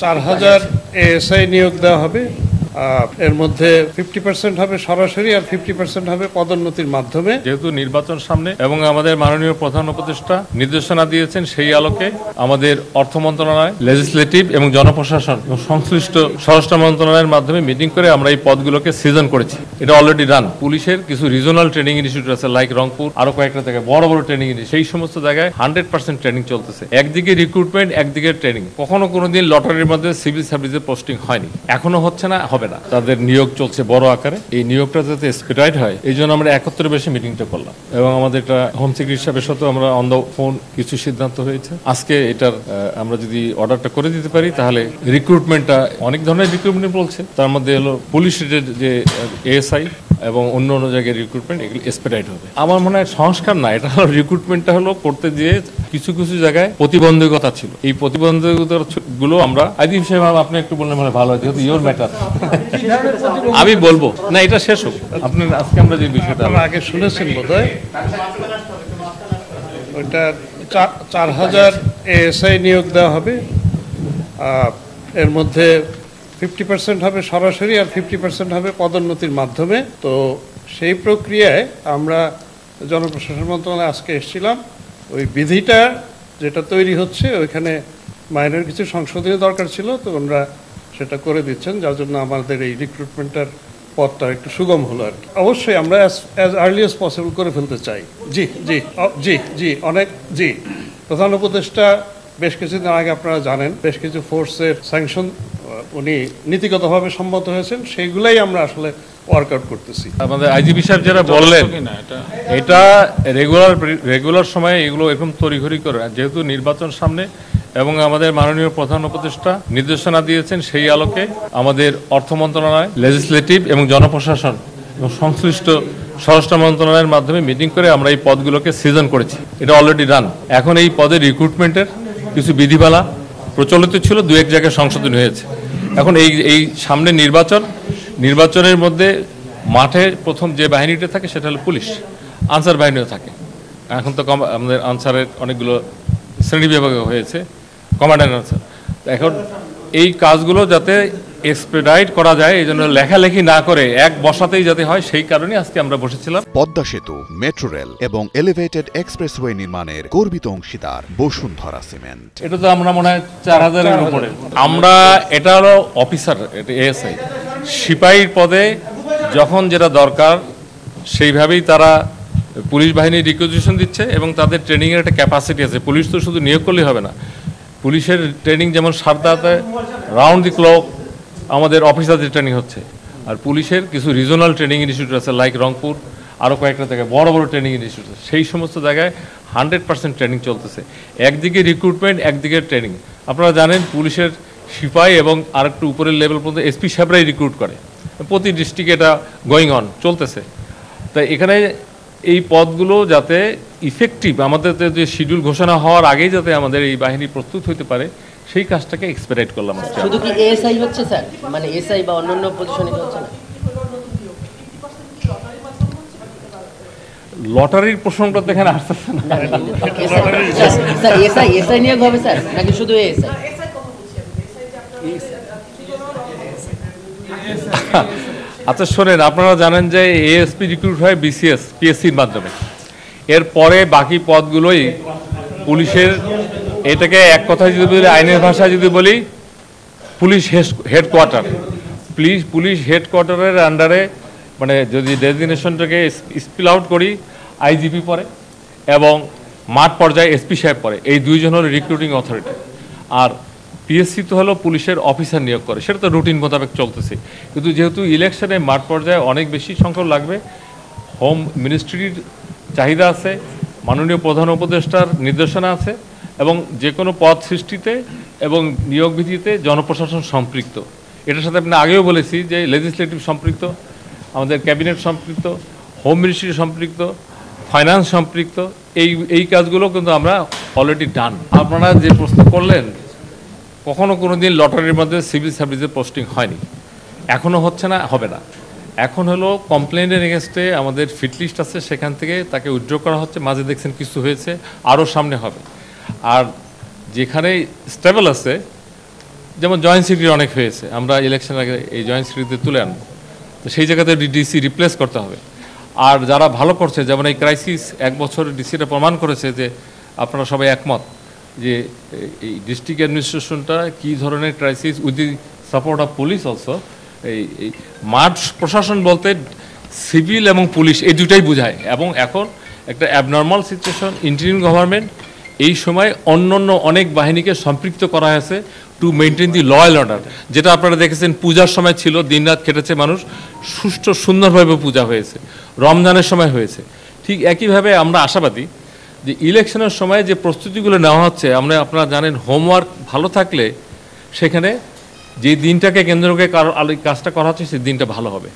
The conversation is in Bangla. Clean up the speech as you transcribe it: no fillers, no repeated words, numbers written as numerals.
4000 এএসআই নিয়োগ দেওয়া হবে। এর মধ্যে 50% হবে সরাসরি আর 50% হবে পদোন্নতির মাধ্যমে। যেহেতু নির্বাচন সামনে এবং আমাদের মাননীয় প্রধান উপদেষ্টা নির্দেশনা দিয়েছেন, সেই আলোকে আমাদের অর্থ মন্ত্রণালয়, লেজিসলেটিভ এবং জনপ্রশাসন এবং সংশ্লিষ্ট স্বরাষ্ট্র মন্ত্রণালয়ের মাধ্যমে মিটিং করে আমরা এই পদগুলোকে সৃজন করেছি। এটা অলরেডি রান। পুলিশের কিছু রিজনাল ট্রেনিং ইনস্টিটিউট আছে, লাইক রংপুর, আরো কয়েকটা জায়গায় বড় বড় ট্রেনিং ইনস্টিটিউট, সেই সমস্ত জায়গায় 100% ট্রেনিং চলতেছে। একদিকে রিক্রুটমেন্ট, একদিকে ট্রেনিং। কখনো কোনোদিন লটারির মধ্যে সিভিল সার্ভিসে পোস্টিং হয়নি, এখনো হচ্ছে না, হবে না। তাদের নিয়োগ চলছে বড় আকারে। এই নিয়োগটা যাতে এক্সপেডিট হয়, এই জন্য আমরা 71 বেশি মিটিংটা করলাম এবং আমাদের একটা হোম সেক্রেটারি সাহেবের সাথে আমরা অন দ্য ফোন কিছু সিদ্ধান্ত হয়েছে। আজকে এটার আমরা যদি অর্ডারটা করে দিতে পারি, তাহলে রিক্রুটমেন্টটা, অনেক ধরনের রিক্রুটমেন্ট বলছে, তার মধ্যে হলো পুলিশের যে এএসআই এবং অন্য অন্য জায়গায় রিক্রুটমেন্ট, এগুলো এক্সপেডিট হবে। আমার মনে হয় সংস্কার না, এটা হলো রিক্রুটমেন্টটা হলো করতে গিয়ে কিছু কিছু জায়গায় প্রতিবন্ধকতা ছিল। এই প্রতিবন্ধকতা গুলো আমরা আইজিপি সাহেব আপনি একটু বললে মানে ভালো হয়, যেহেতু ইওর ম্যাটার। আমি বলবো না, এটা শেষ হোক। আপনি আজকে আমরা যে বিষয়টা আগে শুনেছেন বোধহয়, ওইটা 4000 এএসআই নিয়োগ দেওয়া হবে। এর মধ্যে 50% হবে সরাসরি আর 50% হবে পদোন্নতির মাধ্যমে। তো সেই প্রক্রিয়ায় আমরা জনপ্রশাসন মন্ত্রণালয়ে আজকে এসেছিলাম। ওই বিধিটা যেটা তৈরি হচ্ছে, ওইখানে মাইনর কিছু সংশোধনী দরকার ছিল, তো আমরা সেটা করে দিচ্ছেন, যার জন্য আমাদের এই রিক্রুটমেন্টের পথটা একটু সুগম হলো আর কি। অবশ্যই আমরা অ্যাজ আর্লি অ্যাজ পসিবল করে ফেলতে চাই। জি জি জি জি অনেক জি। প্রধান উপদেষ্টা বেশ কিছুদিন আগে আপনারা জানেন বেশ কিছু ফোর্সের স্যাংশন উনি নীতিগতভাবে সম্মত হয়েছেন, সেইগুলাই আমরা আসলে ওয়ার্কআউট করতেছি। আমাদের আইজিপি সাহেব যারা বললেন, এটা রেগুলার সময়ে এগুলো এরকম তড়িঘড়ি করে, যেহেতু নির্বাচন সামনে এবং আমাদের মাননীয় প্রধান উপদেষ্টা নির্দেশনা দিয়েছেন, সেই আলোকে আমাদের অর্থ মন্ত্রণালয়, লেজিসলেটিভ এবং জনপ্রশাসন এবং সংশ্লিষ্ট স্বরাষ্ট্র মন্ত্রণালয়ের মাধ্যমে মিটিং করে আমরা এই পদগুলোকে সৃজন করেছি। এটা অলরেডি রান। এখন এই পদের রিক্রুটমেন্টের কিছু বিধিমালা প্রচলিত ছিল, দু এক জায়গায় সংশোধন হয়েছে। এখন এই সামনে নির্বাচনের মধ্যে মাঠে প্রথম যে বাহিনীটা থাকে সেটা হলো পুলিশ, আনসার বাহিনীও থাকে। এখন তো আমাদের আনসারের অনেকগুলো শ্রেণী বিভাগ হয়েছে, কমান্ডার আনসার। এখন এই কাজগুলো যাতে এক্সপেডাইট করা যায়, এই জন্য লেখালেখি না করে এক বসাতেই যাতে হয়, সেই কারণে আজকে আমরা বসেছিলাম। পদ্মা সেতু, মেট্রো রেল এবং এলিভেটেড এক্সপ্রেসওয়ে নির্মাণের গর্বিত অংশীদার বসুন্ধরা সিমেন্ট। এটা তো আমরা মনে হয় 4000-এর উপরে। আমরা এটা হলো অফিসার, এটা এএসআই সিপাহীর পদে যখন যেটা দরকার সেইভাবেই তারা পুলিশ বাহিনীর রিকুইজিশন দিচ্ছে এবং তাদের ট্রেনিংয়ের একটা ক্যাপাসিটি আছে। পুলিশ তো শুধু নিয়োগ করলেই হবে না, পুলিশের ট্রেনিং যেমন সারদাতে রাউন্ড দি ক্লক আমাদের অফিসারদের ট্রেনিং হচ্ছে। আর পুলিশের কিছু রিজনাল ট্রেনিং ইনস্টিটিউট আছে, লাইক রংপুর, আরও কয়েকটা জায়গায় বড় বড় ট্রেনিং ইনস্টিটিউট আছে, সেই সমস্ত জায়গায় 100% ট্রেনিং চলতেছে। একদিকে রিক্রুটমেন্ট, একদিকে ট্রেনিং। আপনারা জানেন পুলিশের সিপাহী এবং আরেকটু উপরের লেভেল পর্যন্ত এসপি সাহেবরাই রিক্রুট করে, প্রতি ডিস্ট্রিক্টে এটা গোয়িং অন চলতেছে। তাই এখানে এই পদগুলো যাতে ইফেক্টিভ, আমাদের যে শিডিউল ঘোষণা হওয়ার আগেই যাতে আমাদের এই বাহিনী প্রস্তুত হতে পারে, সেই কাজটাকে এক্সপেডিট করলাম। শুধু কি এএসআই হচ্ছে স্যার, মানে এসআই বা অন্যান্য পজিশনে হচ্ছে না? লটারির প্রসঙ্গটা দেখেন আসতেছে না। স্যার এসআই নিয়োগ হবে স্যার, নাকি শুধু এএসআই? আচ্ছা শোনেন, আপনারা জানেন যে এএসপি রিক্রুট হয় বিসিএস পিএসসির মাধ্যমে। এরপরে বাকি পদগুলোই পুলিশের, এটাকে এক কথায় যদি বলি, আইনের ভাষায় যদি বলি, পুলিশ হেডকোয়ার্টার। পুলিশ হেডকোয়ার্টারের আন্ডারে, মানে যদি ডেজিগনেশনটাকে স্পিল আউট করি, আইজিপি পড়ে এবং মাঠ পর্যায়ে এসপি সাহেব পড়ে। এই দুইজন হলো রিক্রুটিং অথরিটি। আর পিএসসি তো হলো পুলিশের অফিসার নিয়োগ করে, সেটা তো রুটিন মোতাবেক চলতেছে। কিন্তু যেহেতু ইলেকশনে মাঠ পর্যায়ে অনেক বেশি সংখ্যক লাগবে, হোম মিনিস্ট্রির চাহিদা আছে, মাননীয় প্রধান উপদেষ্টার নির্দেশনা আছে, এবং যে কোনো পদ সৃষ্টিতে এবং নিয়োগ বিধিতে জনপ্রশাসন সম্পৃক্ত। এটার সাথে আপনি আগেও বলেছি যে লেজিসলেটিভ সম্পৃক্ত, আমাদের ক্যাবিনেট সম্পৃক্ত, হোম মিনিস্ট্রি সম্পৃক্ত, ফাইন্যান্স সম্পৃক্ত। এই কাজগুলো কিন্তু আমরা অলরেডি ডান। আপনারা যে প্রশ্ন করলেন, কখনো কোনো দিন লটারির মধ্যে সিভিল সার্ভিসে পোস্টিং হয়নি, এখনও হচ্ছে না, হবে না। এখন হলো কমপ্লেনের এগেনস্টে আমাদের ফিট লিস্ট আছে, সেখান থেকে তাকে উইথড্র করা হচ্ছে। মাঝে দেখছেন কিছু হয়েছে, আরও সামনে হবে। আর যেখানে স্টেবল আছে যেমন জয়েন্ট সিকিউরিটি অনেক হয়েছে, আমরা ইলেকশন আগে এই জয়েন্ট সিকিউরিটিতে তুলে আনবো, তো সেই জায়গাতে ডিসি রিপ্লেস করতে হবে। আর যারা ভালো করছে, যেমন এই ক্রাইসিস 1 বছর ডিসিটা প্রমাণ করেছে যে আপনারা সবাই একমত যে এই ডিস্ট্রিক্ট অ্যাডমিনিস্ট্রেশনটা কী ধরনের crisis, with the support of police also. এই মাঠ প্রশাসন বলতে সিভিল এবং পুলিশ এই দুটাই বোঝায়, এবং এখন একটা অ্যাবনর্মাল সিচুয়েশন, ইন্টারিম গভর্নমেন্ট, এই সময় অন্য অনেক বাহিনীকে সম্পৃক্ত করা হয়েছে to maintain the law and order. যেটা আপনারা দেখেছেন পূজার সময় ছিল, দিনরাত খেটেছে মানুষ, সুষ্ঠু সুন্দরভাবে পূজা হয়েছে, রমজানের সময় হয়েছে। ঠিক একইভাবে আমরা আশাবাদী যে ইলেকশনের সময় যে প্রস্তুতিগুলো নেওয়া হচ্ছে, আপনারা জানেন হোমওয়ার্ক ভালো থাকলে সেখানে যে দিনটাকে কেন্দ্র করে কাজটা করা হচ্ছে সেই দিনটা ভালো হবে।